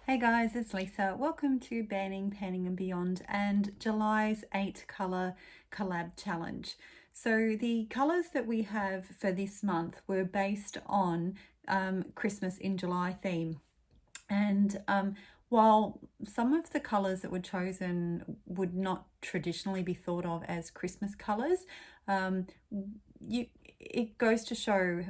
Hey guys, it's Lisa. Welcome to Banning, Panning and Beyond and July's 8 colour collab challenge. So the colours that we have for this month were based on Christmas in July theme. And while some of the colours that were chosen would not traditionally be thought of as Christmas colours, it goes to show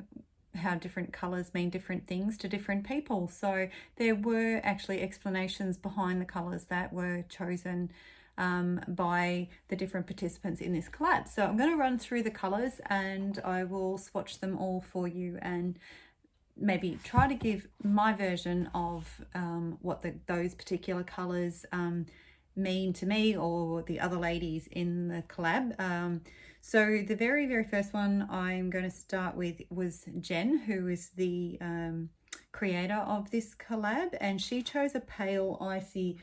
how different colours mean different things to different people. So there were actually explanations behind the colours that were chosen by the different participants in this collab. So I'm going to run through the colours and I will swatch them all for you and maybe try to give my version of what those particular colours mean to me or the other ladies in the collab. So the very first one I'm going to start with was Jen, who is the creator of this collab, and she chose a pale icy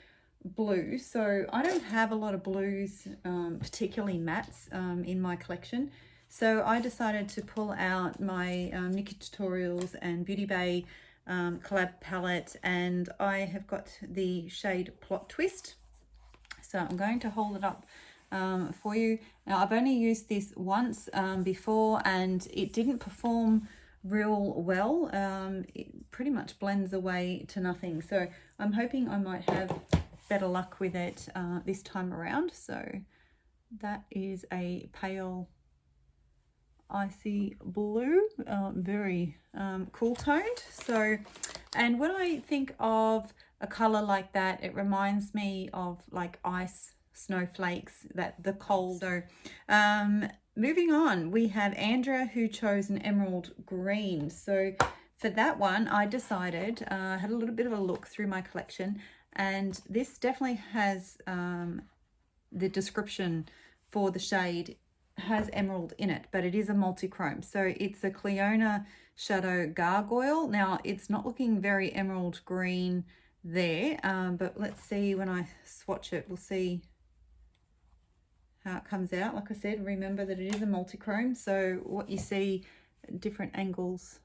blue. So I don't have a lot of blues, particularly mattes, in my collection. So I decided to pull out my Nikki Tutorials and Beauty Bay collab palette, and I have got the shade Plot Twist. So I'm going to hold it up for you. Now I've only used this once before and it didn't perform real well. It pretty much blends away to nothing. So I'm hoping I might have better luck with it this time around. So that is a pale icy blue, very cool toned. So, and when I think of a color like that, it reminds me of like ice, snowflakes, that the cold. So moving on, we have Andrea, who chose an emerald green. So for that one, I decided, had a little bit of a look through my collection, and this definitely has the description for the shade has emerald in it, but it is a multi-chrome. So it's a Cleona Shadow Gargoyle. Now it's not looking very emerald green there, but let's see when I swatch it, we'll see how it comes out. Like I said, remember that it is a multi-chrome, so what you see at different angles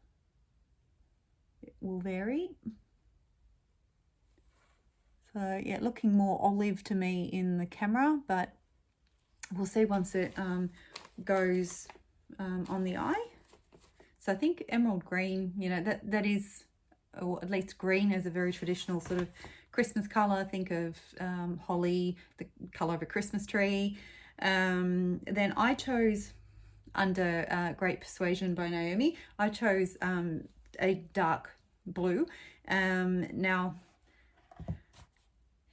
will vary. So yeah, looking more olive to me in the camera, but we'll see once it goes on the eye. So I think emerald green, you know, that is, or at least green is a very traditional sort of Christmas colour. Think of holly, the colour of a Christmas tree. Then I chose, under Great Persuasion by Naomi, I chose a dark blue. Now,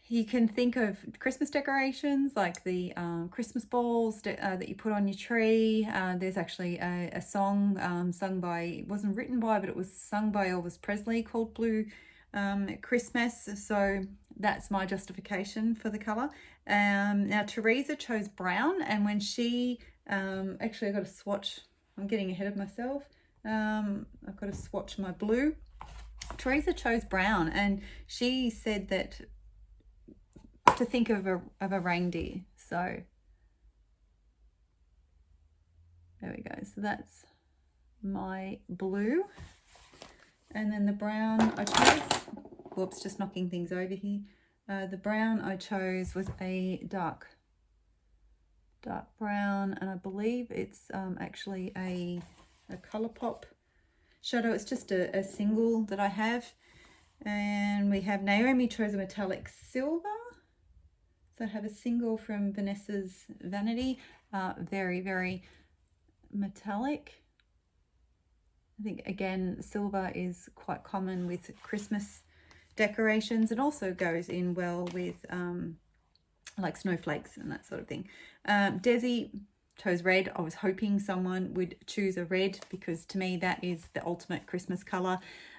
you can think of Christmas decorations like the Christmas balls that you put on your tree. There's actually a song sung by, it wasn't written by, but it was sung by Elvis Presley, called Blue Christmas. So that's my justification for the colour. Now Teresa chose brown, and when she, actually I've got to swatch, I'm getting ahead of myself. I've got to swatch my blue. Teresa chose brown, and she said that to think of a reindeer. So there we go. So that's my blue, and then the brown I chose, whoops, just knocking things over here. The brown I chose was a dark brown, and I believe it's actually a Colourpop shadow. It's just a single that I have. And we have Naomi chose a metallic silver. So I have a single from Vanessa's Vanity, very metallic. I think again silver is quite common with Christmas decorations. It also goes in well with like snowflakes and that sort of thing. Desi chose red. I was hoping someone would choose a red, because to me that is the ultimate Christmas colour,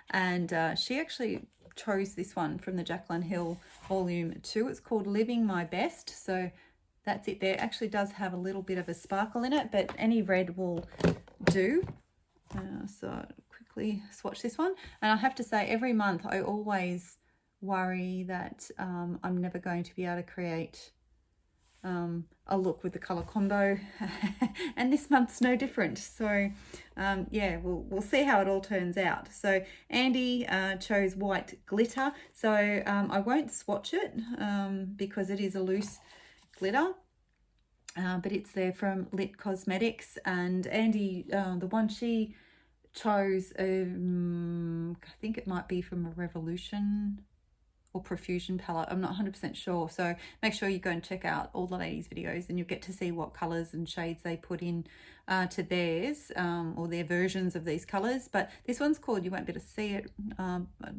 and she actually chose this one from the Jacqueline Hill volume 2. It's called Living My Best. So that's it there. It actually does have a little bit of a sparkle in it, but any red will do. So quickly swatch this one, and I have to say, every month I always worry that I'm never going to be able to create a look with the color combo. And this month's no different. So yeah, we'll see how it all turns out. So Andy chose white glitter. So I won't swatch it because it is a loose glitter. But it's there from Lit Cosmetics, and Andy, the one she chose, I think it might be from a Revolution or Profusion palette. I'm not 100% sure. So make sure you go and check out all the ladies' videos, and you'll get to see what colours and shades they put in to theirs, or their versions of these colours. But this one's called, you won't be able to see it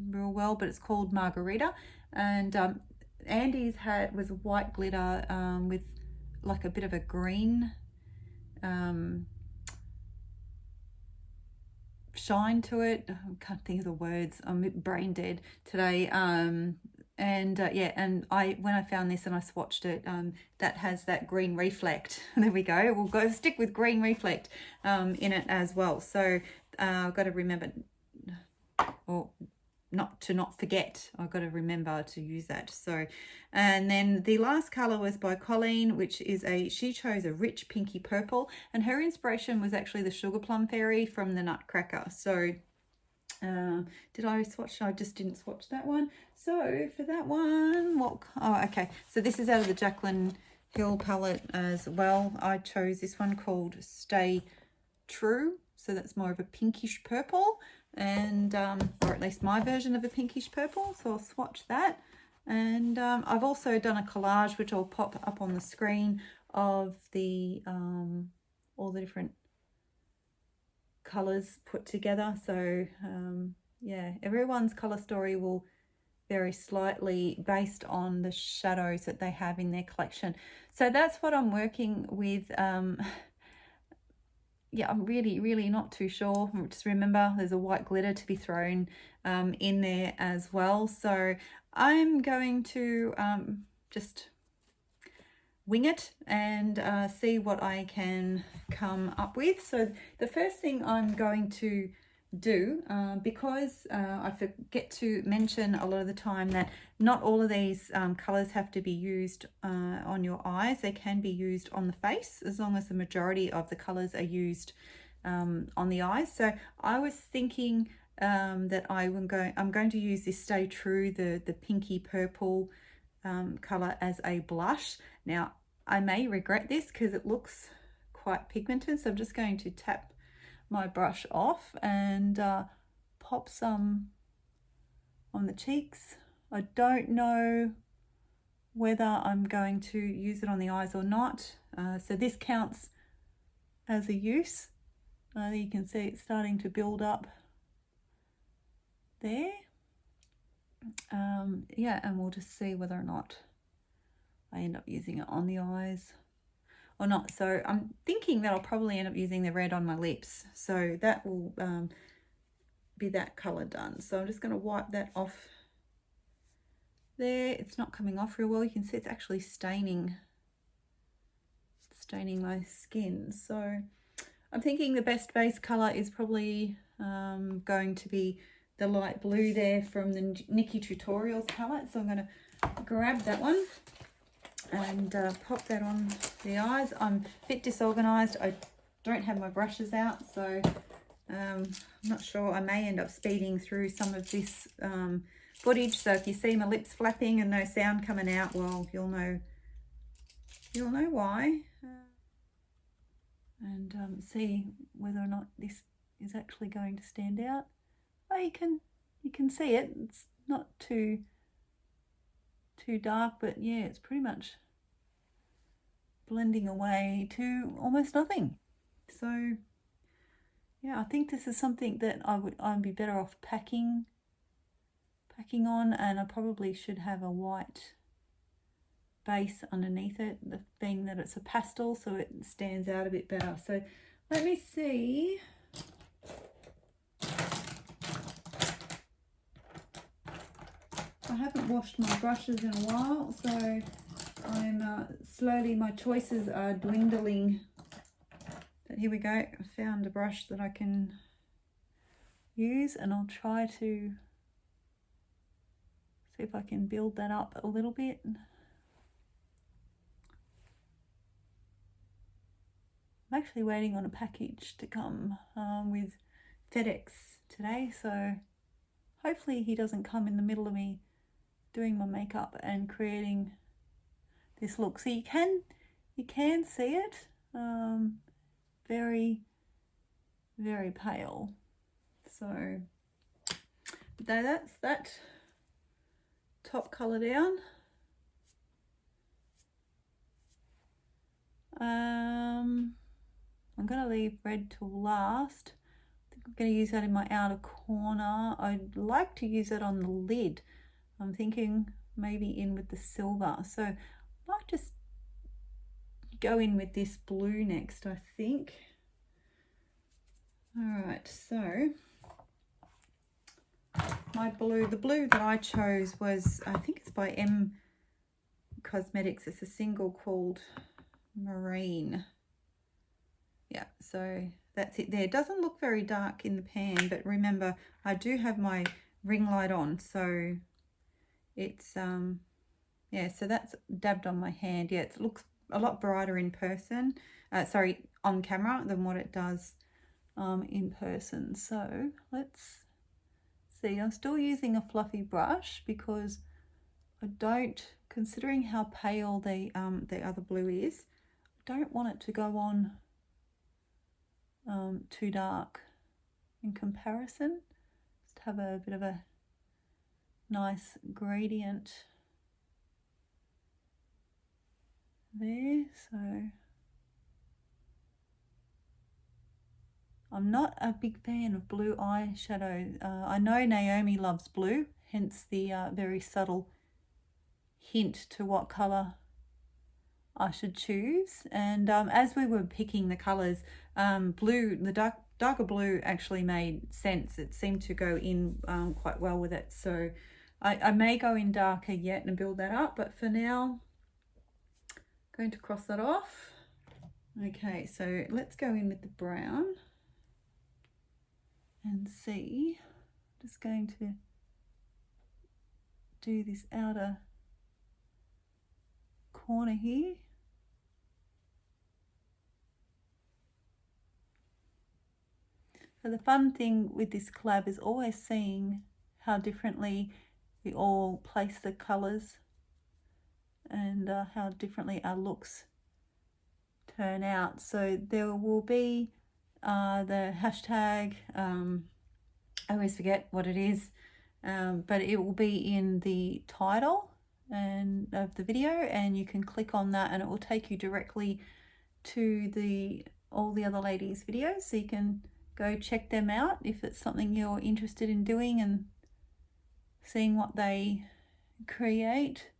real well, but it's called Margarita. And Andy's was white glitter with like a bit of a green shine to it. I can't think of the words. I'm brain dead today. Yeah, and when I found this and I swatched it, that has that green reflect. There we go. We'll go stick with green reflect in it as well. So I've got to remember, or not forget, I've got to remember to use that. So, and then the last color was by Colleen, which is she chose a rich pinky purple, and her inspiration was actually the Sugar Plum Fairy from the Nutcracker. So did I swatch? I just didn't swatch that one. So for that one, okay, so this is out of the Jacqueline Hill palette as well. I chose this one called Stay True, so that's more of a pinkish purple, and or at least my version of a pinkish purple. So I'll swatch that. And I've also done a collage, which I'll pop up on the screen, of the all the different colors put together. So yeah, everyone's color story will vary slightly based on the shadows that they have in their collection. So that's what I'm working with. Yeah, I'm really not too sure. Just remember, there's a white glitter to be thrown in there as well. So I'm going to just wing it and see what I can come up with. So the first thing I'm going to do, because I forget to mention a lot of the time that not all of these colors have to be used on your eyes. They can be used on the face, as long as the majority of the colors are used on the eyes. So I was thinking that I'm going to use this Stay True, the pinky purple color, as a blush. Now I may regret this because it looks quite pigmented, so I'm just going to tap my brush off and pop some on the cheeks. I don't know whether I'm going to use it on the eyes or not, so this counts as a use. You can see it's starting to build up there. Yeah, and we'll just see whether or not I end up using it on the eyes or not. So I'm thinking that I'll probably end up using the red on my lips, so that will be that color done. So I'm just going to wipe that off there. It's not coming off real well. You can see it's actually staining my skin. So I'm thinking the best base color is probably going to be the light blue there from the Nikki Tutorials palette. So I'm going to grab that one and pop that on the eyes. I'm a bit disorganized. I don't have my brushes out, so I'm not sure. I may end up speeding through some of this footage. So if you see my lips flapping and no sound coming out, well, you'll know why. And see whether or not this is actually going to stand out. Oh, you can see it. It's not too dark, but yeah, it's pretty much blending away to almost nothing. So yeah, I think this is something that I'd be better off packing on, and I probably should have a white base underneath it, the thing that it's a pastel, so it stands out a bit better. So let me see. I haven't washed my brushes in a while, so I'm slowly, my choices are dwindling. But here we go. I found a brush that I can use, and I'll try to see if I can build that up a little bit. actually waiting on a package to come with FedEx today, so hopefully he doesn't come in the middle of me doing my makeup and creating this look. So you can see it, very, very pale. So that's that top colour down. I'm going to leave red till last. I think I'm going to use that in my outer corner. I'd like to use it on the lid. I'm thinking maybe in with the silver. So I might just go in with this blue next, I think. Alright, so my blue, the blue that I chose was, I think it's by M Cosmetics. It's a single called Marine. Yeah, so that's it there. It doesn't look very dark in the pan, but remember I do have my ring light on, so it's yeah, so that's dabbed on my hand. Yeah, it looks a lot brighter in person, sorry, on camera than what it does in person. So let's see. I'm still using a fluffy brush because I don't, considering how pale the other blue is, I don't want it to go on too dark in comparison. Just have a bit of a nice gradient there. So I'm not a big fan of blue eyeshadow. I know Naomi loves blue, hence the very subtle hint to what colour I should choose. And as we were picking the colours, blue, the darker blue actually made sense. It seemed to go in quite well with it. So I may go in darker yet and build that up, but for now, I'm going to cross that off. Okay, so let's go in with the brown and see. I'm just going to do this outer corner here. So the fun thing with this collab is always seeing how differently we all place the colours and how differently our looks turn out. So there will be the hashtag, I always forget what it is, but it will be in the title and of the video, and you can click on that and it will take you directly to all the other ladies' videos, so you can go check them out if it's something you're interested in doing and seeing what they create.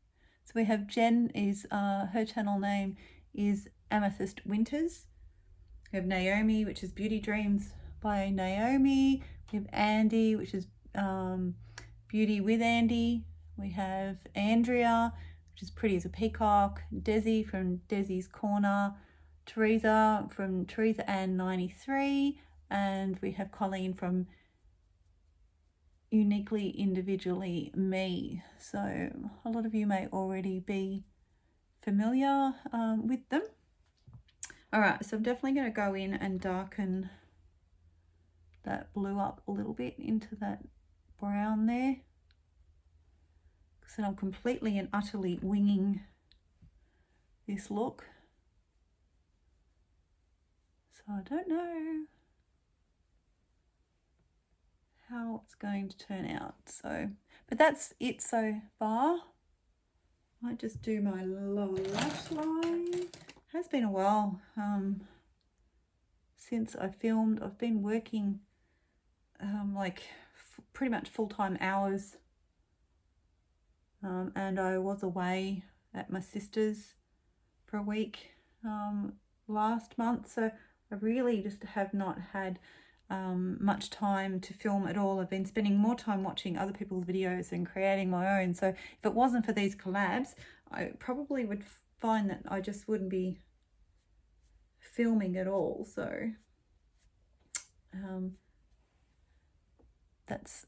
So we have Jen, is her channel name is Amethyst Winters. We have Naomi, which is Beauty Dreams by Naomi. We have Andy, which is Beauty with Andy. We have Andrea, which is Pretty as a Peacock. Desi from Desi's Corner. Teresa from Teresa Ann 93. And we have Colleen from Uniquely Individually Me. So a lot of you may already be familiar with them. All right, so I'm definitely going to go in and darken that blue up a little bit into that brown there. So I'm completely and utterly winging this look. So I don't know how it's going to turn out. So, but that's it so far. I might just do my lower lash line. It has been a while since I filmed. I've been working like pretty much full-time hours, and I was away at my sister's for a week last month, so I really just have not had much time to film at all. I've been spending more time watching other people's videos and creating my own. So if it wasn't for these collabs, I probably would find that I just wouldn't be filming at all. So that's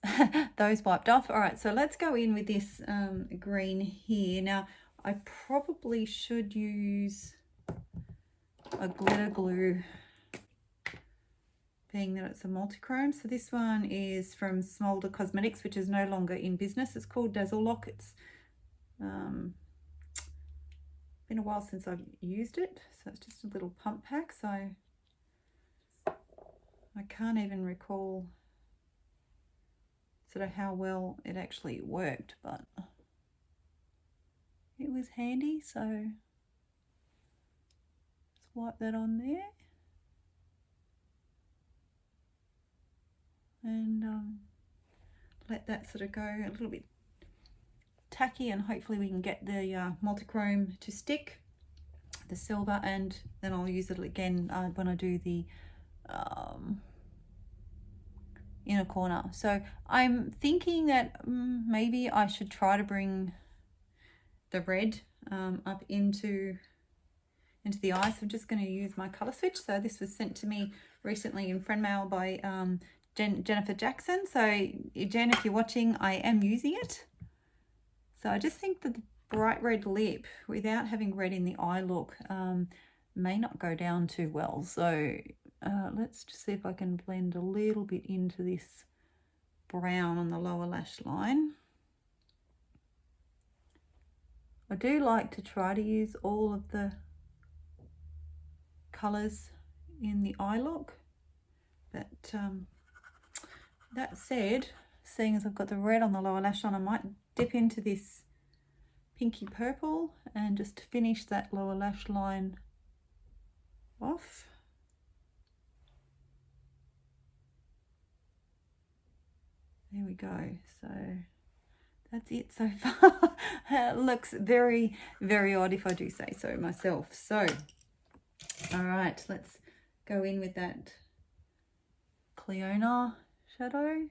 those wiped off. All right, so let's go in with this green here. Now I probably should use a glitter glue being that it's a multi-chrome. So this one is from Smolder Cosmetics, which is no longer in business. It's called Dazzle Lock. It's been a while since I've used it, so it's just a little pump pack, so I can't even recall sort of how well it actually worked, but it was handy. So let's wipe that on there, and let that sort of go a little bit tacky, and hopefully we can get the multi-chrome to stick, the silver, and then I'll use it again when I do the inner corner. So I'm thinking that maybe I should try to bring the red up into the eyes. So I'm just going to use my colour switch. So this was sent to me recently in friend mail by Jennifer Jackson. So Jen, if you're watching, I am using it. So I just think that the bright red lip, without having red in the eye look, may not go down too well. So let's just see if I can blend a little bit into this brown on the lower lash line. I do like to try to use all of the colours in the eye look, but that said, seeing as I've got the red on the lower lash line, I might dip into this pinky purple and just finish that lower lash line off. There we go. So that's it so far. It looks very, very odd if I do say so myself. So, all right, let's go in with that Cleona shadow.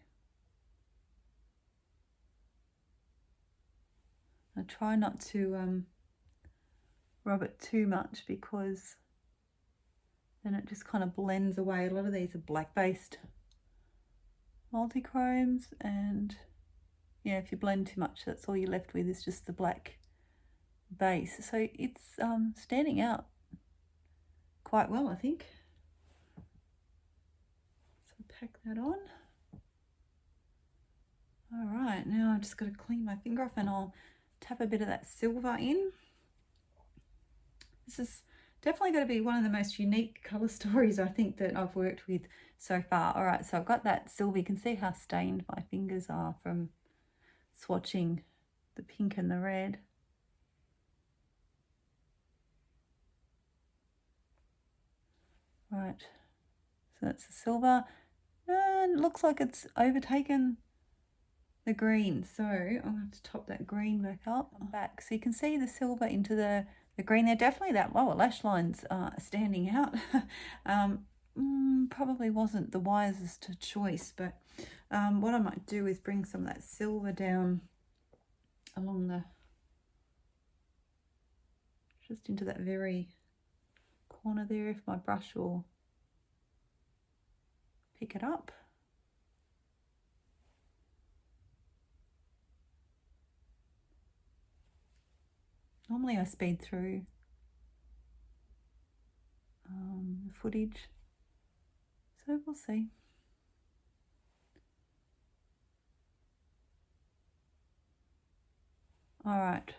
I try not to rub it too much, because then it just kind of blends away. A lot of these are black based multi-chromes, and yeah, if you blend too much, that's all you're left with is just the black base. So it's standing out quite well, I think. So pack that on. All right, now I've just got to clean my finger off, and I'll tap a bit of that silver in. This is definitely going to be one of the most unique colour stories I think that I've worked with so far. All right, so I've got that silver. You can see how stained my fingers are from swatching the pink and the red. Right, so that's the silver, and it looks like it's overtaken the green, so I'll have to top that green back up and back, so you can see the silver into the green there. Definitely that lower lash line's standing out. Probably wasn't the wisest choice, but what I might do is bring some of that silver down along the, just into that very corner there, if my brush will pick it up. Normally I speed through the footage, so we'll see. All right,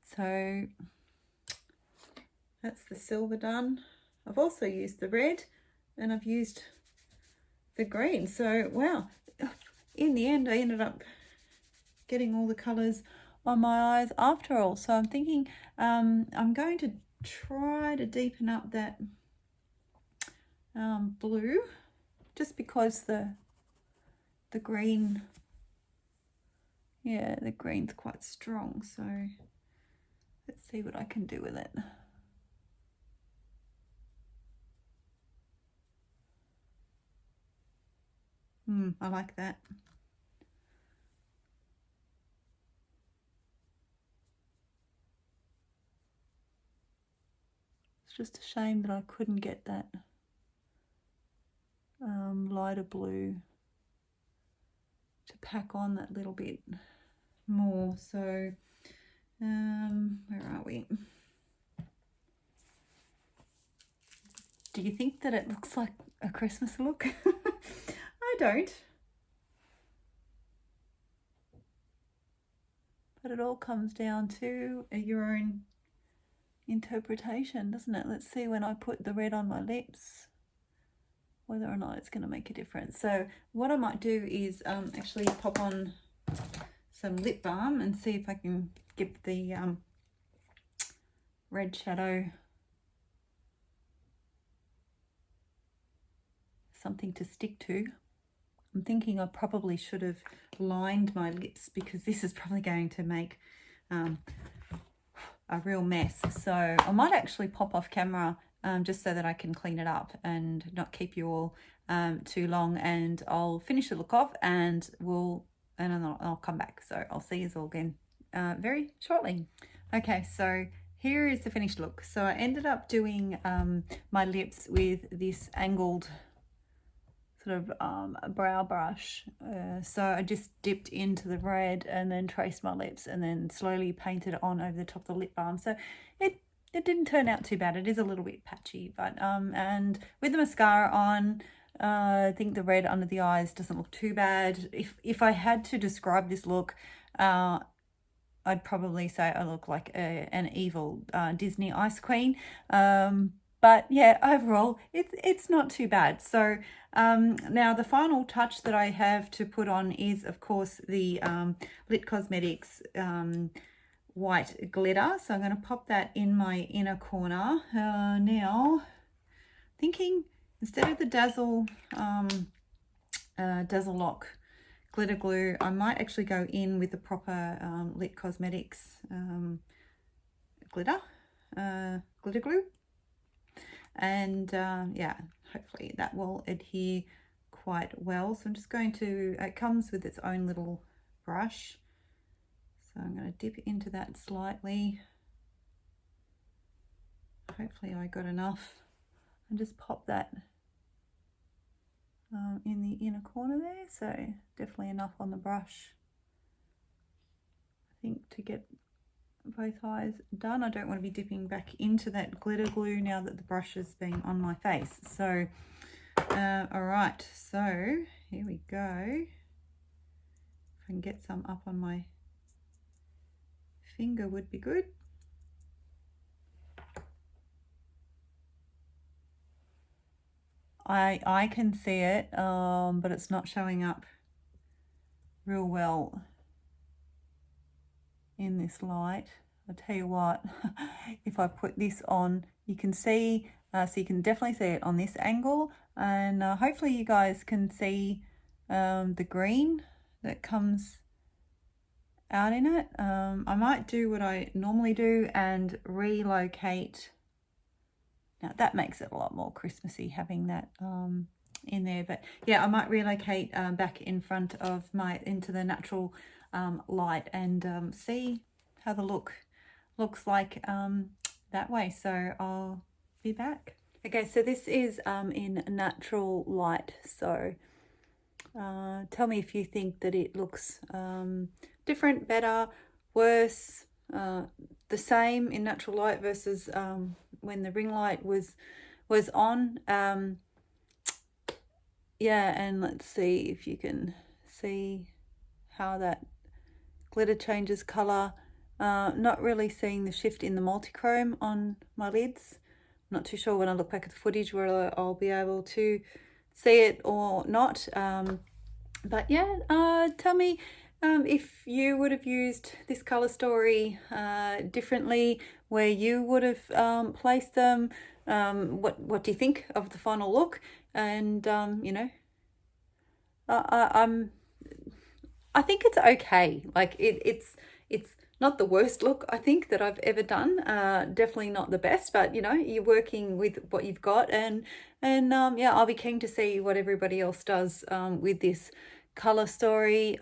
so that's the silver done. I've also used the red, and I've used the green. So wow, in the end I ended up getting all the colours on my eyes after all. So I'm thinking I'm going to try to deepen up that blue, just because the green, yeah, the green's quite strong. So let's see what I can do with it. I like that. It's just a shame that I couldn't get that lighter blue to pack on that little bit more. So where are we? Do you think that it looks like a Christmas look? I don't. But it all comes down to your own interpretation, doesn't it? Let's see when I put the red on my lips, whether or not it's going to make a difference. So what I might do is actually pop on some lip balm and see if I can give the red shadow something to stick to. I'm thinking I probably should have lined my lips because this is probably going to make a real mess. So I might actually pop off camera just so that I can clean it up and not keep you all too long, and I'll finish the look off and I'll come back. So I'll see you all again very shortly. Okay, so here is the finished look. So I ended up doing my lips with this angled sort of a brow brush. So I just dipped into the red and then traced my lips and then slowly painted it on over the top of the lip balm. So it didn't turn out too bad. It is a little bit patchy, but and with the mascara on, I think the red under the eyes doesn't look too bad. If I had to describe this look, I'd probably say I look like an evil Disney ice queen. But yeah, overall, it's not too bad. So now the final touch that I have to put on is, of course, the Lit Cosmetics white glitter. So I'm going to pop that in my inner corner. Now, thinking instead of the Dazzle Lock glitter glue, I might actually go in with the proper Lit Cosmetics glitter glue. And yeah, hopefully that will adhere quite well. So I'm just going to, it comes with its own little brush. So I'm going to dip into that slightly. Hopefully I got enough. And just pop that in the inner corner there. So definitely enough on the brush, I think, to get both eyes done. I don't want to be dipping back into that glitter glue now that the brush has been on my face. So all right, so here we go. If I can get some up on my finger would be good. I can see it, but it's not showing up real well in this light. I'll tell you what, if I put this on, you can see, so you can definitely see it on this angle, and hopefully you guys can see the green that comes out in it. I might do what I normally do and relocate. Now that makes it a lot more Christmassy having that in there, but yeah, I might relocate back in front of into the natural light and see how the look looks like that way. So I'll be back. Okay, so this is in natural light. So tell me if you think that it looks different, better, worse, the same in natural light versus when the ring light was on. Yeah, and let's see if you can see how that glitter changes color. Not really seeing the shift in the multichrome on my lids. I'm not too sure when I look back at the footage whether I'll be able to see it or not. But yeah, tell me if you would have used this color story differently, where you would have placed them. What do you think of the final look? And you know, I think it's okay. Like it's not the worst look I think that I've ever done. Definitely not the best, but you know, you're working with what you've got, and yeah, I'll be keen to see what everybody else does with this color story.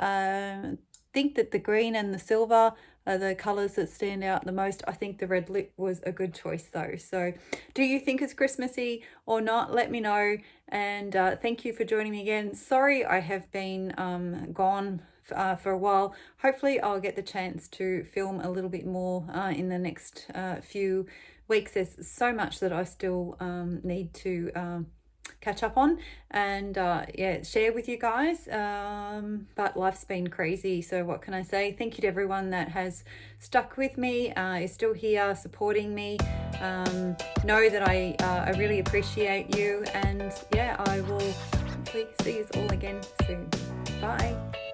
Think that the green and the silver are the colors that stand out the most. I think the red lip was a good choice though. So do you think it's Christmassy or not? Let me know. And thank you for joining me again. Sorry I have been gone for a while. Hopefully I'll get the chance to film a little bit more in the next few weeks. There's so much that I still need to catch up on and yeah, share with you guys, but life's been crazy, so what can I say? Thank you to everyone that has stuck with me, is still here supporting me. Know that I really appreciate you, and yeah, I will hopefully see you all again soon. Bye.